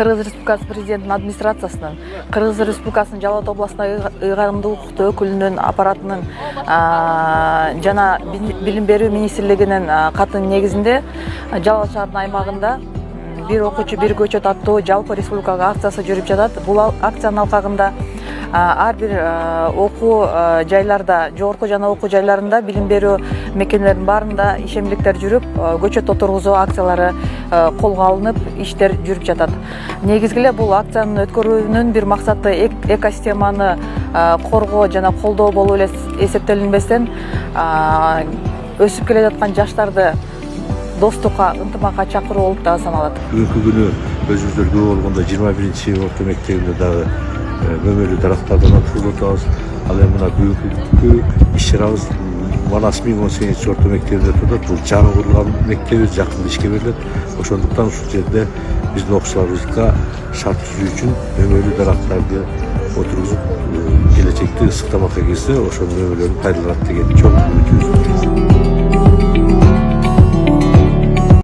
Кыргыз Республикасы президентinin администрациясынын, Кыргыз Республикасынын Жалал Абад областына ыйгарымдуу укуктуу өкүлүнүн аппаратынын жана билим берүү министрлигинин катынын негизинде Жалал Абад шаарынын аймагында бир окуучу бир көчөт аттуу жалпы республикалык акциясы жүрүп жатат. Бул акциянын алкагында ар бир окуу жайларда, жогорку жана окуу жайларында билим берүү мекемелеринин баарында ишемдиктер жүрүп, көчөт отургузуу акциялары колго алынып, иштер жүрүп жатат. Негизги эле бул акциянын өткөрүүнүн бир максаты экосистеманы коргоо жана колдоо болуп эле эсептелинбестен, өсүп келе жаткан жаштарды достукка, ынтымакка чакыруу болуп дагы саналат. Бүгүнкү күнү өзүбүздөр күбө болгондо 21-чи орто мектебинде дагы мөмөлүү дарактардан отурулуп атабыз. Ал эми мына бүгүнкү иш-чарабыз Манас 1018 орто мектебинде турат. Бул жаңы курулган мектебиз, жакында ишке берилет. Ошондуктан ушул жерде биздин окуучуларыбызга шарт түзүү үчүн мөмөлүү дарактарды отургузуп, келечекте ысык тамакка кирсе, ошонун мөмөлөрүн пайдаланат деген чоң үмүтүбүз бар.